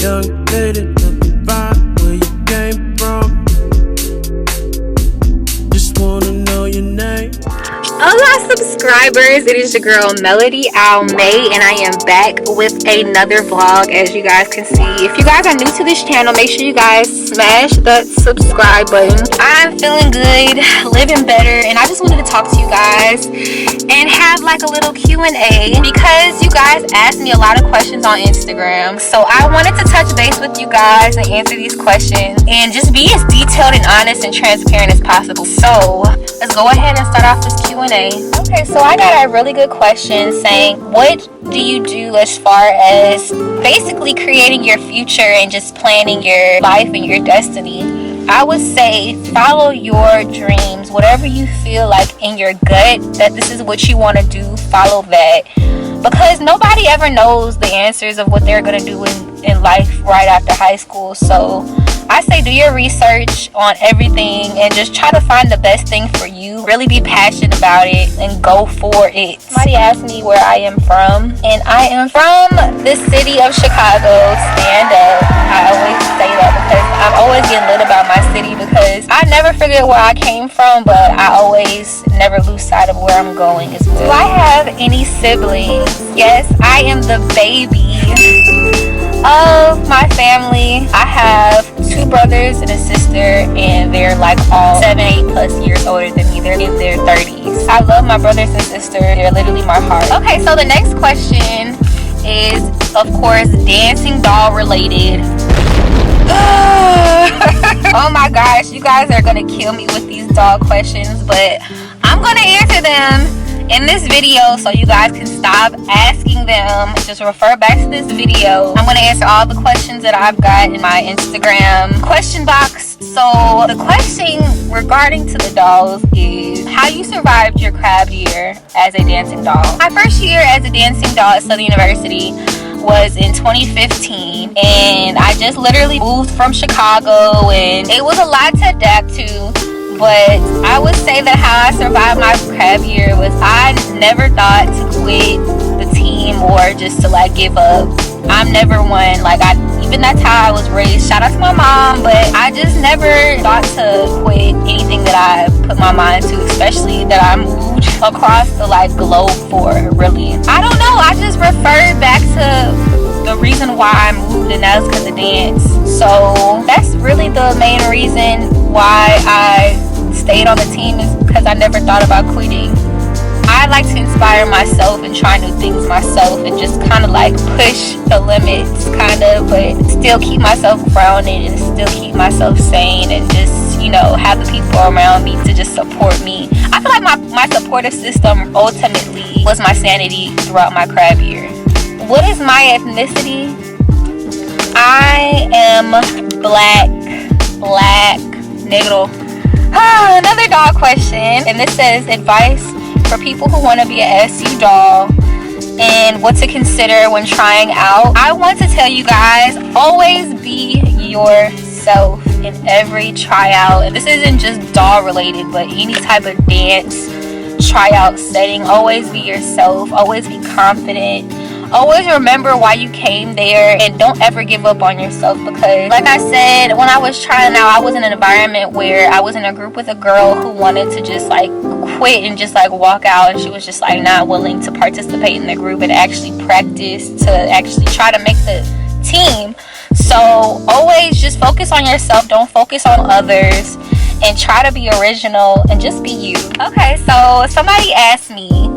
Young lady, love the vibe, where you came from. Just wanna know your name. Hola subscribers, it is your girl Melody Almay, and I am back with another vlog. As you guys can see, if you guys are new to this channel, make sure you guys smash that subscribe button. I'm feeling good, living better, and I just wanted to talk to you guys and have like a little Q&A because you guys asked me a lot of questions on Instagram, so I wanted to touch base with you guys and answer these questions and just be as detailed and honest and transparent as possible. So let's go ahead and start off this Q&A. Okay, so I got a really good question saying, what do you do as far as basically creating your future and just planning your life and your destiny? I would say follow your dreams. Whatever you feel like in your gut that this is what you want to do, follow that. Because nobody ever knows the answers of what they're going to do in life right after high school. So I say do your research on everything and just try to find the best thing for you. Really be passionate about it and go for it. Somebody asked me where I am from, and I am from the city of Chicago. Stand up. I always say that because I'm always getting lit about my city because I never forget where I came from, but I always never lose sight of where I'm going as well. Do I have any siblings? Yes, I am the baby of my family. I have 2 brothers and a sister, and they're like all 7-8+ years older than me. They're in their 30s. I love my brothers and sisters. They're literally my heart. Okay, so the next question is, of course, dancing doll related. Oh my gosh, you guys are gonna kill me with these doll questions, but I'm gonna answer them in this video so you guys can stop asking them. Just refer back to this video. I'm going to answer all the questions that I've got in my Instagram question box. So the question regarding to the dolls is how you survived your crab year as a dancing doll. My first year as a dancing doll at Southern University was in 2015, and I just literally moved from Chicago, and it was a lot to adapt to. But I would say that how I survived my crab year was I never thought to quit the team or just to like give up. I'm never one, like even that's how I was raised. Shout out to my mom, but I just never thought to quit anything that I put my mind to, especially that I moved across the like globe for, really. I don't know, I just referred back to the reason why I moved, and that was because of dance. So that's really the main reason why I stayed on the team, is because I never thought about quitting. I like to inspire myself and try new things myself and just kind of like push the limits kind of, but still keep myself grounded and still keep myself sane and just, you know, have the people around me to just support me. I feel like my supportive system ultimately was my sanity throughout my crab year. What is my ethnicity? I am black, negro. Another doll question, and this says advice for people who want to be a SU doll and what to consider when trying out. I want to tell you guys, always be yourself in every tryout, and this isn't just doll related but any type of dance tryout setting. Always be yourself, always be confident. Always remember why you came there, and don't ever give up on yourself, because like I said, when I was trying out, I was in an environment where I was in a group with a girl who wanted to just like quit and just like walk out, and she was just like not willing to participate in the group and actually practice to actually try to make the team. So always just focus on yourself, don't focus on others, and try to be original and just be you. Okay, so somebody asked me,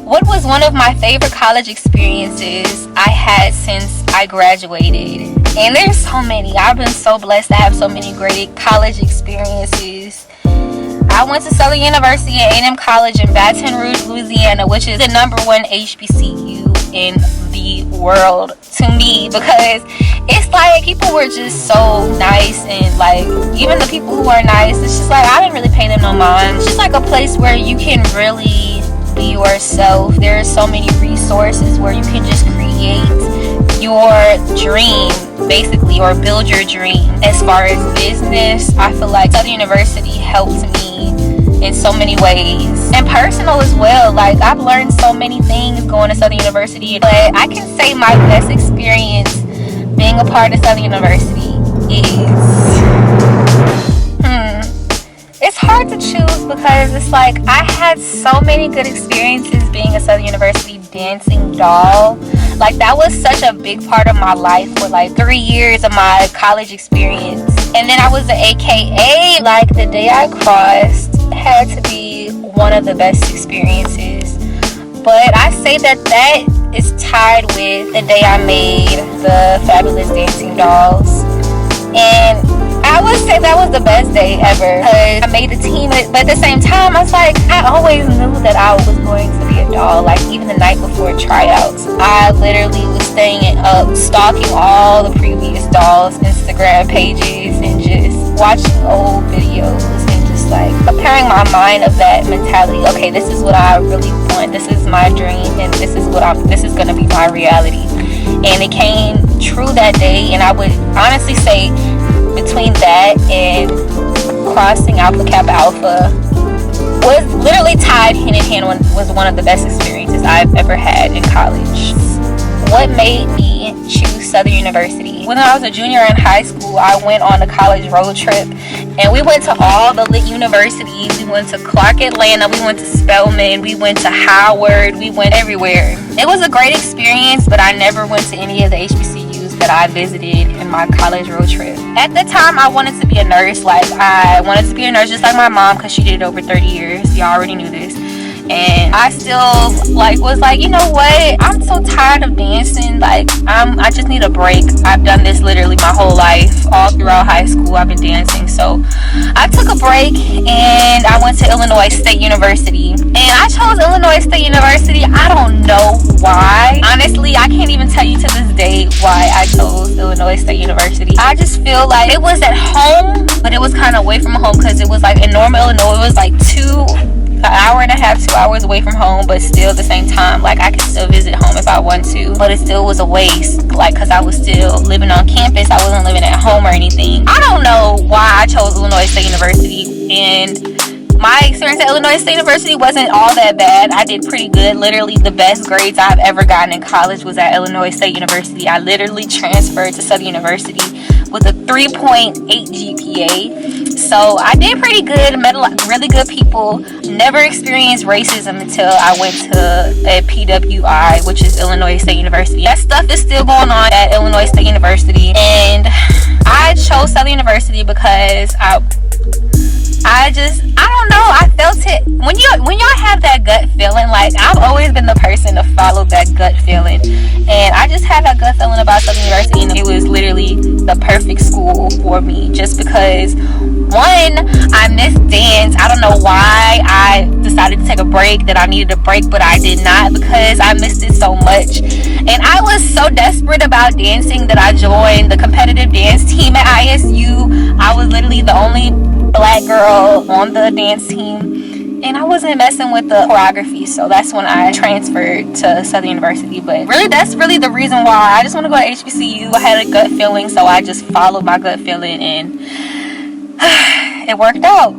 what was one of my favorite college experiences I had since I graduated? And there's so many. I've been so blessed to have so many great college experiences. I went to Southern University and A&M College in Baton Rouge, Louisiana, which is the #1 HBCU in the world to me, because it's like people were just so nice, and like even the people who are nice, it's just like I didn't really pay them no mind. It's just like a place where you can really be yourself. There are so many resources where you can just create your dream basically, or build your dream. As far as business, I feel like Southern University helped me in so many ways, and personal as well. Like I've learned so many things going to Southern University, but I can say my best experience being being a part of Southern University is, it's hard to choose because it's like I had so many good experiences being a Southern University dancing doll. Like, that was such a big part of my life for like 3 years of my college experience. And then I was an AKA. Like, the day I crossed had to be one of the best experiences. But I say that is tied with the day I made the Fabulous Dancing Dolls. And I would say that was the best day ever because I made the team. But at the same time, I was like, I always knew that I was going to be a doll. Like, even the night before tryouts, I literally was staying up, stalking all the previous dolls' Instagram pages and just watching old videos and just like preparing my mind of that mentality. Okay, this is what I really want. This is my dream, and this is gonna be my reality. And it came true that day. And I would honestly say, between that and crossing Alpha Kappa Alpha was literally tied hand in hand, was one of the best experiences I've ever had in college. What made me choose Southern University? When I was a junior in high school, I went on a college road trip and we went to all the lit universities. We went to Clark Atlanta, we went to Spelman, we went to Howard, we went everywhere. It was a great experience, but I never went to any of the HBCUs that I visited in my college road trip. At the time, I wanted to be a nurse. Like, I wanted to be a nurse just like my mom, because she did it over 30 years. Y'all already knew this. And I still was like, you know what, I'm so tired of dancing. Like, I just need a break. I've done this literally my whole life. All throughout high school, I've been dancing. So I took a break and I went to Illinois State University. And I chose Illinois State University. I don't know why. Honestly, I can't even tell you to this day why I chose Illinois State University. I just feel like it was at home, but it was kind of away from home, because it was like in Norman, Illinois. It was like an hour and a half, 2 hours away from home, but still at the same time, like, I could still visit home if I want to, but it still was a waste, like, because I was still living on campus. I wasn't living at home or anything. I don't know why I chose Illinois State University, and my experience at Illinois State University wasn't all that bad. I did pretty good. Literally, the best grades I've ever gotten in college was at Illinois State University. I literally transferred to Southern University with a 3.8 GPA. So I did pretty good, met a lot really good people. Never experienced racism until I went to a PWI, which is Illinois State University. That stuff is still going on at Illinois State University. And I chose Southern University because I don't know, I felt it. When y'all have that gut feeling, like, I've always been the person to follow that gut feeling, and I just had that gut feeling about Southern University, and it was literally the perfect school for me, just because, one, I missed dance. I don't know why I decided to take a break, that I needed a break, but I did not, because I missed it so much. And I was so desperate about dancing that I joined the competitive dance team at ISU. I was literally the only black girl on the dance team, and I wasn't messing with the choreography, so that's when I transferred to Southern University. But really, that's really the reason why. I just want to go to HBCU. I had a gut feeling, so I just followed my gut feeling, and it worked out.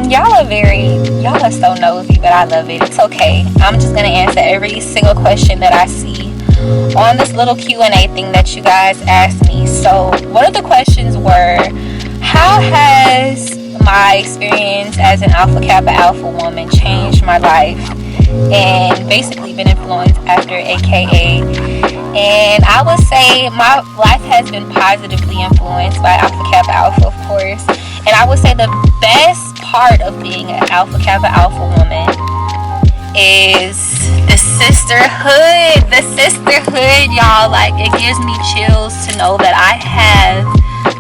Y'all are so nosy, but I love it. It's okay. I'm just gonna answer every single question that I see on this little Q&A thing that you guys asked me. So one of the questions were, how has my experience as an Alpha Kappa Alpha woman changed my life and basically been influenced after AKA? And I would say my life has been positively influenced by Alpha Kappa Alpha, of course. And I would say the best part of being an Alpha Kappa Alpha woman is the sisterhood. The sisterhood, y'all. Like, it gives me chills to know that I have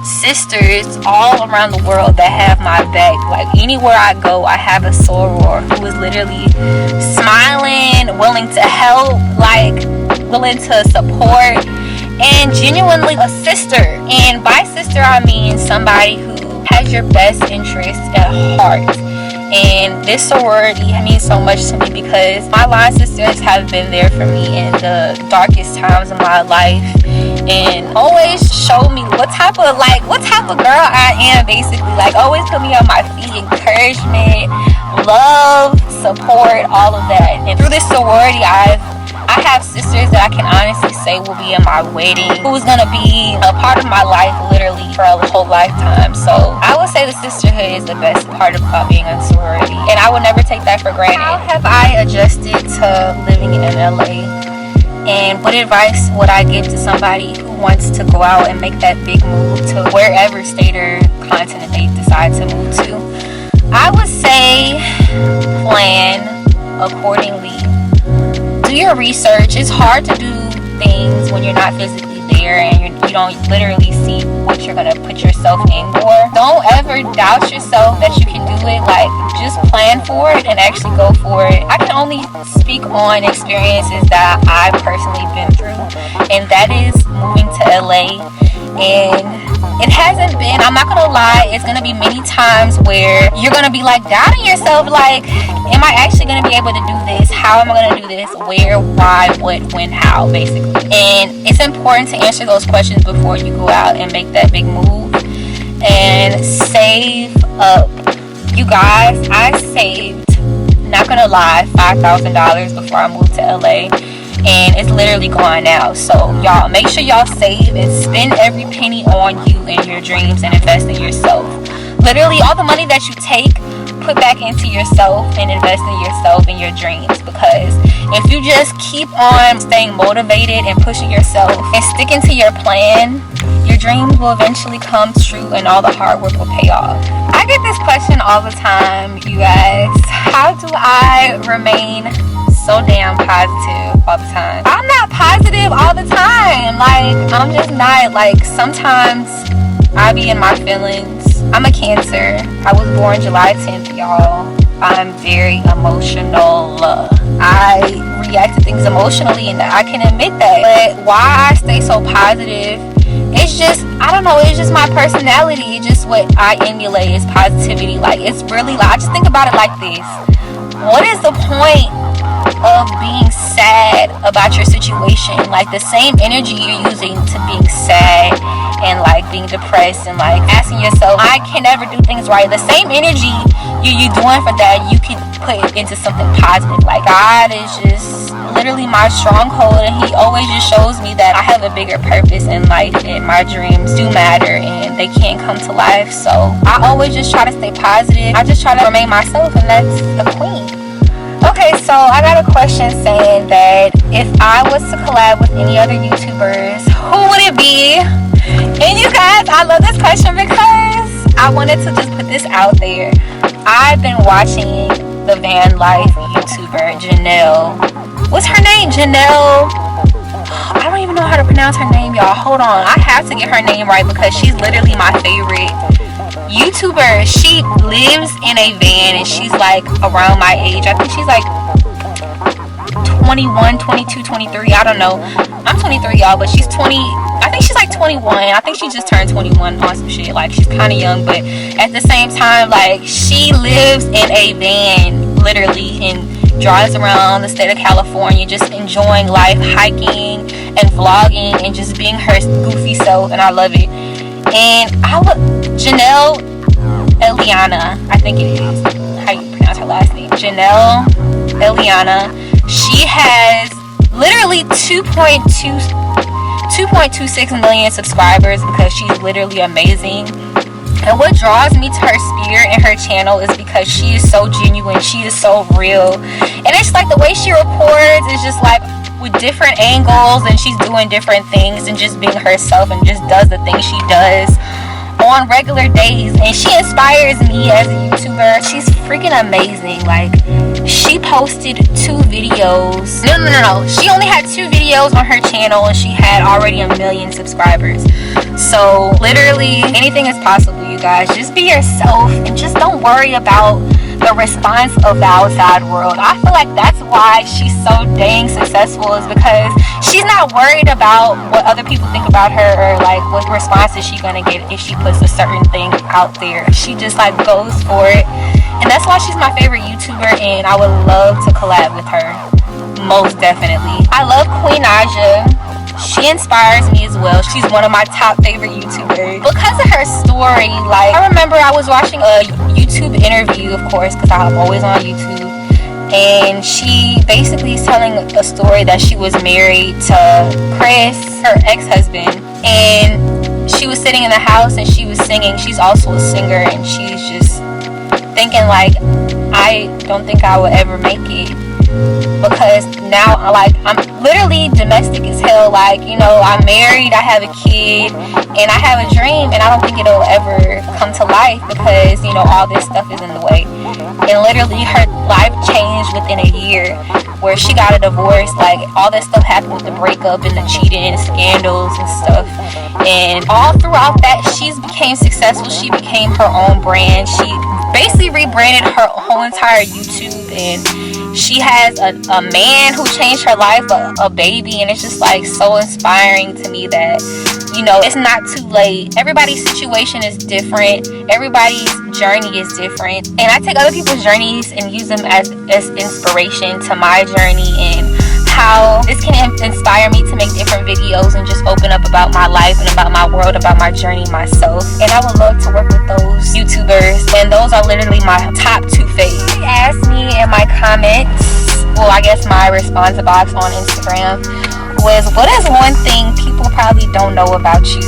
sisters all around the world that have my back. Like, anywhere I go, I have a soror who is literally smiling, willing to help, like, willing to support, and genuinely a sister. And by sister, I mean somebody who has your best interest at heart. And this sorority means so much to me because my line sisters have been there for me in the darkest times of my life. and always show me what type of girl I am, basically. Like, always put me on my feet, encouragement, love, support, all of that. And through this sorority, I have sisters that I can honestly say will be in my wedding, who's gonna be a part of my life literally for a whole lifetime. So I would say the sisterhood is the best part about being a sorority, and I would never take that for granted. How have I adjusted to living in LA? And what advice would I give to somebody who wants to go out and make that big move to wherever state or continent they decide to move to? I would say plan accordingly. Do your research. It's hard to do things when you're not physically there and you don't literally see what you're gonna put yourself in for. Don't ever doubt yourself that you can do it. Like, just plan for it and actually go for it. I can only speak on experiences that I've personally been through, and that is moving to LA. And it hasn't been, I'm not gonna lie, it's gonna be many times where you're gonna be like doubting yourself, like, am I actually gonna be able to do this? How am I gonna do this? Where, why, what, when, how, basically. And it's important to answer those questions before you go out and make that big move. And save up. You guys, I saved, not gonna lie, $5,000 before I moved to LA. And it's literally gone now. So y'all, make sure y'all save and spend every penny on you and your dreams and invest in yourself. Literally, all the money that you take, put back into yourself and invest in yourself and your dreams. Because if you just keep on staying motivated and pushing yourself and sticking to your plan, your dreams will eventually come true and all the hard work will pay off. I get this question all the time, you guys. How do I remain so damn positive all the time? I'm not positive all the time. Like, I'm just not. Like, sometimes I be in my feelings. I'm a Cancer. I was born July 10th, y'all. I'm very emotional. I react to things emotionally, and I can admit that. But why I stay so positive, it's just, I don't know, it's just my personality. It's just what I emulate is positivity. Like, it's really, like, I just think about it like this. What is the point of being sad about your situation? Like, the same energy you're using to being sad and like being depressed and like asking yourself, I can never do things right, the same energy you're doing for that, you can put into something positive. Like, God is just literally my stronghold, and he always just shows me that I have a bigger purpose in life and my dreams do matter and they can come to life. So I always just try to stay positive. I just try to remain myself, and that's the queen. Okay, so I got a question saying that if I was to collab with any other YouTubers, who would it be? And you guys, I love this question because I wanted to just put this out there. I've been watching the van life YouTuber Janelle. What's her name? Janelle. I don't even know how to pronounce her name, y'all. Hold on. I have to get her name right because she's literally my favorite YouTuber. She lives in a van and she's like around my age. I think she's like 21, 22, 23. I don't know. I'm 23, y'all, but she's 20. I think she's like 21. I think she just turned 21 on some shit. Like, she's kind of young, but at the same time, like, she lives in a van, literally, and drives around the state of California, just enjoying life, hiking and vlogging and just being her goofy self, and I love it. And Janelle Eliana, I think it is how you pronounce her last name, Janelle Eliana. She has literally 2.26 million subscribers because she's literally amazing. And what draws me to her spirit and her channel is because she is so genuine, she is so real, and it's like the way she records is just like with different angles, and she's doing different things and just being herself and just does the things she does on regular days, and she inspires me as a YouTuber. She's freaking amazing. Like, she posted 2 videos. No. She only had 2 videos on her channel and she had already 1 million subscribers. So literally anything is possible, you guys. Just be yourself and just don't worry about the response of the outside world. I feel like that's why she's so dang successful, is because she's not worried about what other people think about her or like what response is she gonna get if she puts a certain thing out there. She just like goes for it, and that's why she's my favorite YouTuber, and I would love to collab with her, most definitely. I love Queen Naija. She inspires me as well. She's one of my top favorite YouTubers because of her story. Like, I remember I was watching a YouTube interview, of course, because I'm always on YouTube, and she basically is telling a story that she was married to Chris, her ex-husband, and she was sitting in the house and she was singing. She's also a singer, and she's just thinking like, I don't think I will ever make it, because now I'm literally domestic as hell. Like, you know, I'm married, I have a kid, and I have a dream, and I don't think it'll ever come to life because, you know, all this stuff is in the way. And literally her life changed within a year, where she got a divorce. Like, all this stuff happened with the breakup and the cheating and scandals and stuff, and all throughout that she became successful. She became her own brand. She basically rebranded her whole entire YouTube, and she has a man who changed her life, a baby, and it's just like so inspiring to me that, you know, it's not too late. Everybody's situation is different. Everybody's journey is different, and I take other people's journeys and use them as inspiration to my journey, and how this can inspire me to make different videos and just open up about my life and about my world, about my journey myself. And I would love to work with those YouTubers, and those are literally my top 2 faves. They asked me in my comments, well, I guess my response box on Instagram, was, what is one thing people probably don't know about you?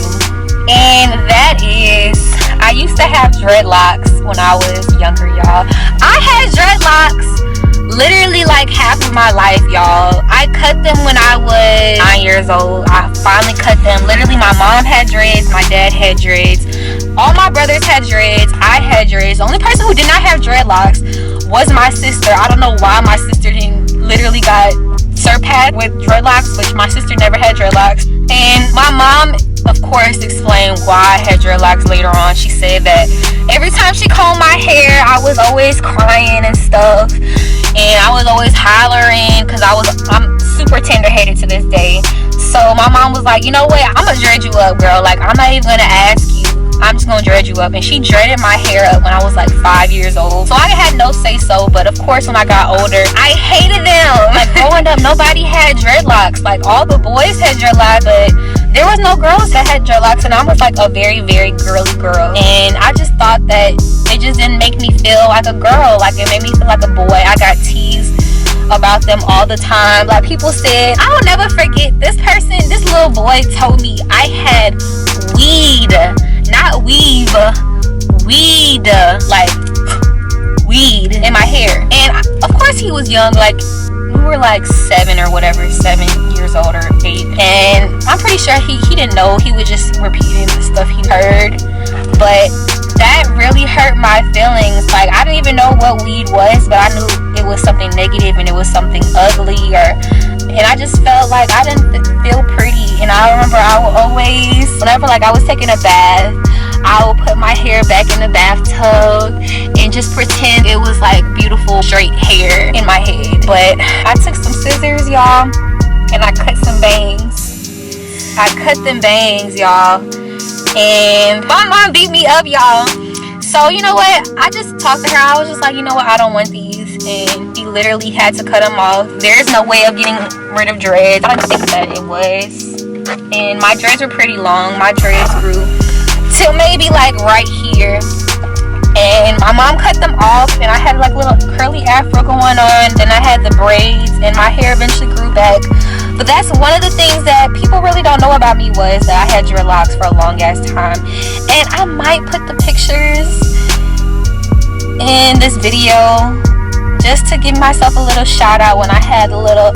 And that is, I used to have dreadlocks when I was younger, y'all. I had dreadlocks literally like half of my life, y'all. I cut them when I was 9 years old. I finally cut them. Literally, my mom had dreads, my dad had dreads, all my brothers had dreads, I had dreads. The only person who did not have dreadlocks was my sister. I don't know why my sister didn't literally got surpassed with dreadlocks, which my sister never had dreadlocks. And my mom, of course, explained why I had dreadlocks later on. She said that every time she combed my hair, I was always crying and stuff, and I was always hollering because I'm super tender-headed to this day. So my mom was like, you know what, I'm gonna dread you up, girl. Like, I'm not even gonna ask you, I'm just gonna dread you up. And she dreaded my hair up when I was like 5 years old, so I had no say so. But of course, when I got older, I hated them. Like, growing up, nobody had dreadlocks. Like, all the boys had dreadlocks, but there was no girls that had dreadlocks, and I was like a very, very girly girl. And I just thought that it just didn't make me feel like a girl. Like, it made me feel like a boy. I got teased about them all the time. Like, people said, I will never forget, this little boy told me I had weed, not weave, weed, like weed in my hair. And of course he was young, like we were like 7 or whatever, 7 years old or 8, and I'm pretty sure he didn't know. He was just repeating the stuff he heard. But that really hurt my feelings. Like, I didn't even know what weed was, but I knew it was something negative and it was something ugly, and I just felt like I didn't feel pretty. And I remember I would always, whenever like I was taking a bath, I would put my hair back in the bathtub and just pretend it was like beautiful straight hair in my head. But I took some scissors, y'all, and I cut some bangs. I cut them bangs, y'all, and my mom beat me up, y'all. So you know what, I just talked to her. I was just like, you know what, I don't want these, and he literally had to cut them off. There's no way of getting rid of dreads. I don't think that it was. And my dreads were pretty long. My dreads grew till maybe like right here, and my mom cut them off, and I had like a little curly afro going on. Then I had the braids, and my hair eventually grew back. But that's one of the things that people really don't know about me, was that I had dreadlocks for a long ass time. And I might put the pictures in this video just to give myself a little shout out when I had the little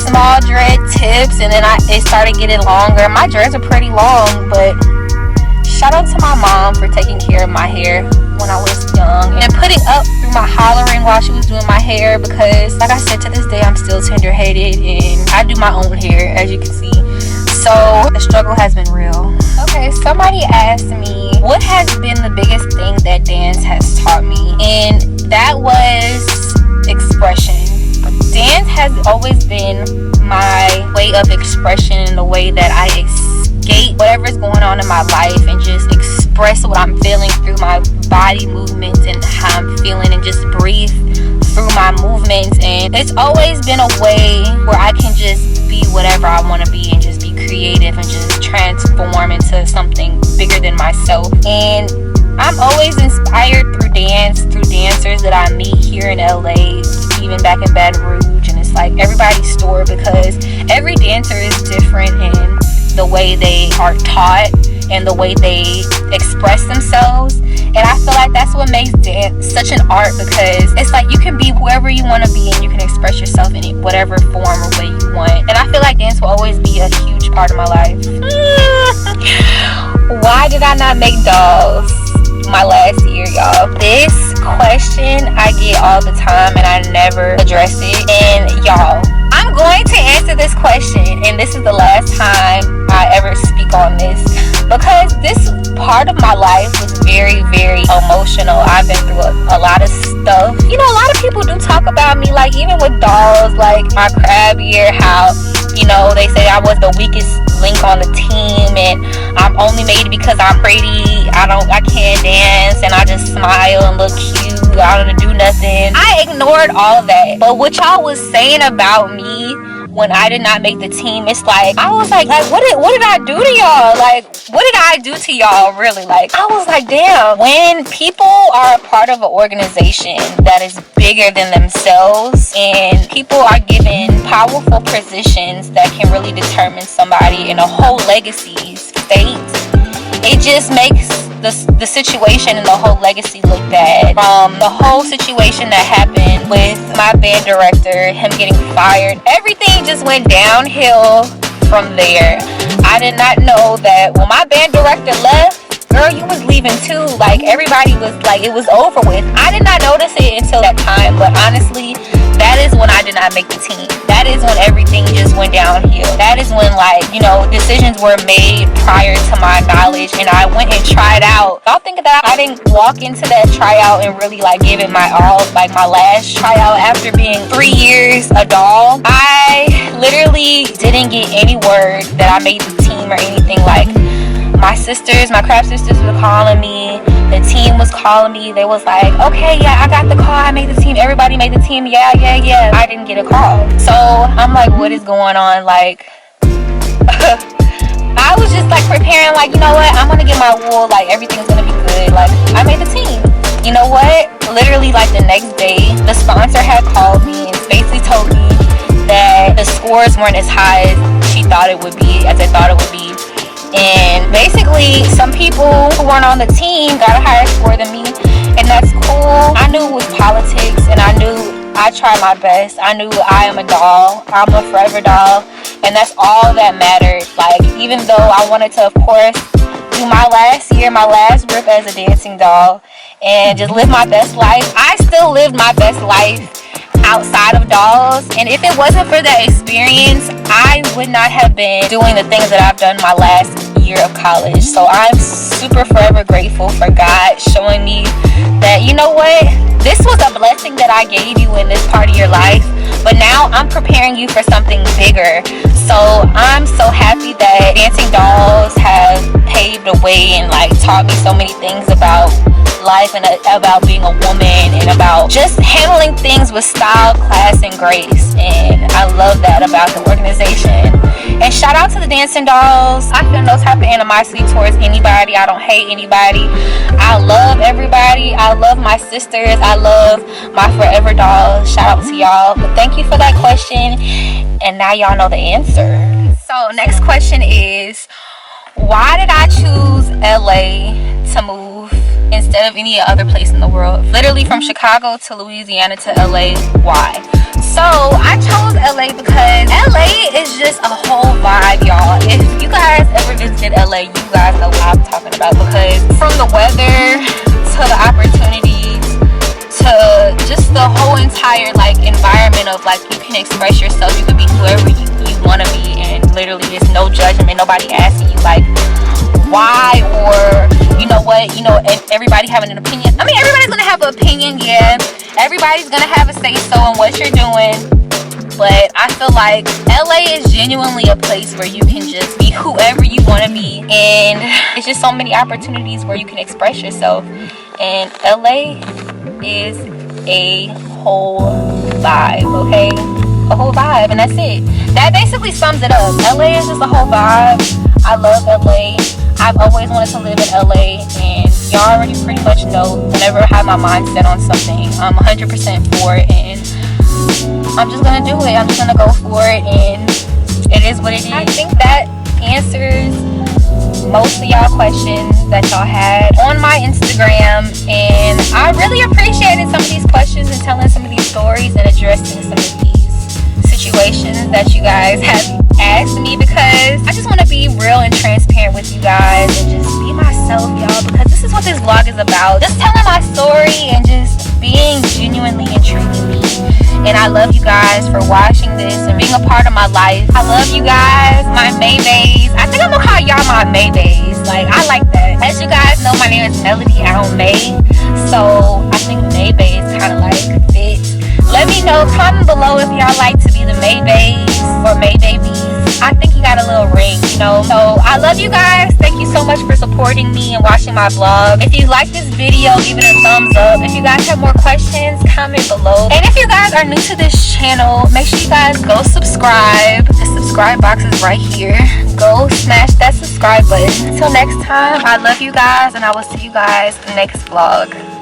small dread tips, and then it started getting longer. My dreads are pretty long, but shout out to my mom for taking care of my hair when I was young and putting up through my hollering while she was doing my hair, because like I said, to this day I'm still tender-headed and I do my own hair, as you can see. So the struggle has been real. Okay, somebody asked me, what has been the biggest thing that dance has taught me? And that was expression. Dance has always been my way of expression, the way that I escape whatever's going on in my life and just express what I'm feeling through my body movements and how I'm feeling, and just breathe through my movements. And it's always been a way where I can just be whatever I want to be and just be creative and just transform into something bigger than myself. And I'm always inspired through dancers that I meet here in LA, even back in Baton Rouge. And it's like everybody's story, because every dancer is different in the way they are taught and the way they express themselves. And I feel like that's what makes dance such an art, because it's like you can be whoever you want to be and you can express yourself in whatever form or way you want. And I feel like dance will always be a huge part of my life. Why did I not make dolls my last year, y'all? This question I get all the time and I never address it. And y'all, I'm going to answer this question, and this is the last time I ever speak on this, because this part of my life was very, very emotional. I've been through a lot of stuff. You know, a lot of people do talk about me, like even with dolls, like my crab year, how, you know, they say I was the weakest link on the team and I'm only made because I'm pretty. I can't dance and I just smile and look cute. I don't do nothing. I ignored all that. But what y'all was saying about me when I did not make the team, it's like I was like what did I do to y'all? Like, what did I do to y'all, really? Like, I was like, damn. When people are a part of an organization that is bigger than themselves and people are given powerful positions that can really determine somebody in a whole legacy state, it just makes the situation and the whole legacy look bad. From the whole situation that happened with my band director, him getting fired, everything just went downhill from there. I did not know that when my band director left, girl, you was leaving too. Like, everybody was like, it was over with. I did not notice it until that time, but honestly, that is when I did not make the team. That is when everything just went downhill. That is when, like, you know, decisions were made prior to my knowledge, and I went and tried out. Y'all think that I didn't walk into that tryout and really, like, give it my all. Like, my last tryout after being 3 years a doll, I literally didn't get any word that I made the team or anything. Like, my crab sisters were calling me, the team was calling me. They was like, okay, yeah, I got the call, I made the team, everybody made the team, yeah. I didn't get a call. So I'm like, what is going on? Like, I was just like preparing, like, you know what, I'm gonna get my wool, like everything's gonna be good. Like, I made the team. You know what, literally like the next day, the sponsor had called me and basically told me that the scores weren't as high as she thought it would be, as I thought it would be. And basically, some people who weren't on the team got a higher score than me, and that's cool. I knew it was politics, and I knew I tried my best. I knew I am a doll. I'm a forever doll, and that's all that mattered. Like, even though I wanted to, of course, do my last year, my last grip as a dancing doll, and just live my best life, I still lived my best life outside of dolls. And if it wasn't for that experience, I would not have been doing the things that I've done my last year of college. So I'm super forever grateful for God showing me that, you know what, this was a blessing that I gave you in this part of your life, but now I'm preparing you for something bigger. So I'm so happy that dancing dolls have paved the way and like taught me so many things about life and about being a woman and about just handling things with style, class, and grace. And I love that about the organization. And shout out to the dancing dolls. I feel no type of animosity towards anybody. I don't hate anybody. I love everybody. I love my sisters. I love my forever dolls. Shout out to y'all. But thank you for that question. And now y'all know the answer. So next question is, why did I choose LA to move instead of any other place in the world? Literally from Chicago to Louisiana to LA. Why? So I chose LA because LA is just a whole vibe, y'all. If you guys ever visited LA, you guys know what I'm talking about, because from the weather to the opportunities to just the whole entire like environment of like you can express yourself, you can be whoever you want to be, and literally there's no judgment, nobody asking you like why, or you know what, you know, everybody having an opinion. I mean, everybody's gonna have an opinion, yeah, everybody's gonna have a say so in what you're doing, but I feel like LA is genuinely a place where you can just be whoever you want to be, and it's just so many opportunities where you can express yourself, and LA is a whole vibe, okay? a whole vibe, and that's it. That basically sums it up. LA is just a whole vibe. I love LA. I've always wanted to live in LA, and y'all already pretty much know whenever I have my mind set on something, I'm 100% for it, and I'm just gonna do it. I'm just gonna go for it, and it is what it is. I think that answers most of y'all questions that y'all had on my Instagram, and I really appreciated some of these questions and telling some of these stories and addressing some of these situations that you guys have asked me, because I just want to be real and transparent with you guys and just be myself, y'all, because this is what this vlog is about. Just telling my story and just being genuinely and truly me. And I love you guys for watching this and being a part of my life. I love you guys, my Maybays. I think I'm gonna call y'all my Maybays. Like, I like that. As you guys know, my name is Melody Al May, so I think Maybays kind of like fit. Let me know, comment below if y'all like to be the Maybays or Maybabies. I think you got a little ring, you know. So I love you guys. Thank you so much for supporting me and watching my vlog. If you like this video, give it a thumbs up. If you guys have more questions, comment below. And if you guys are new to this channel, make sure you guys go subscribe. The subscribe box is right here. Go smash that subscribe button. Until next time, I love you guys, and I will see you guys next vlog.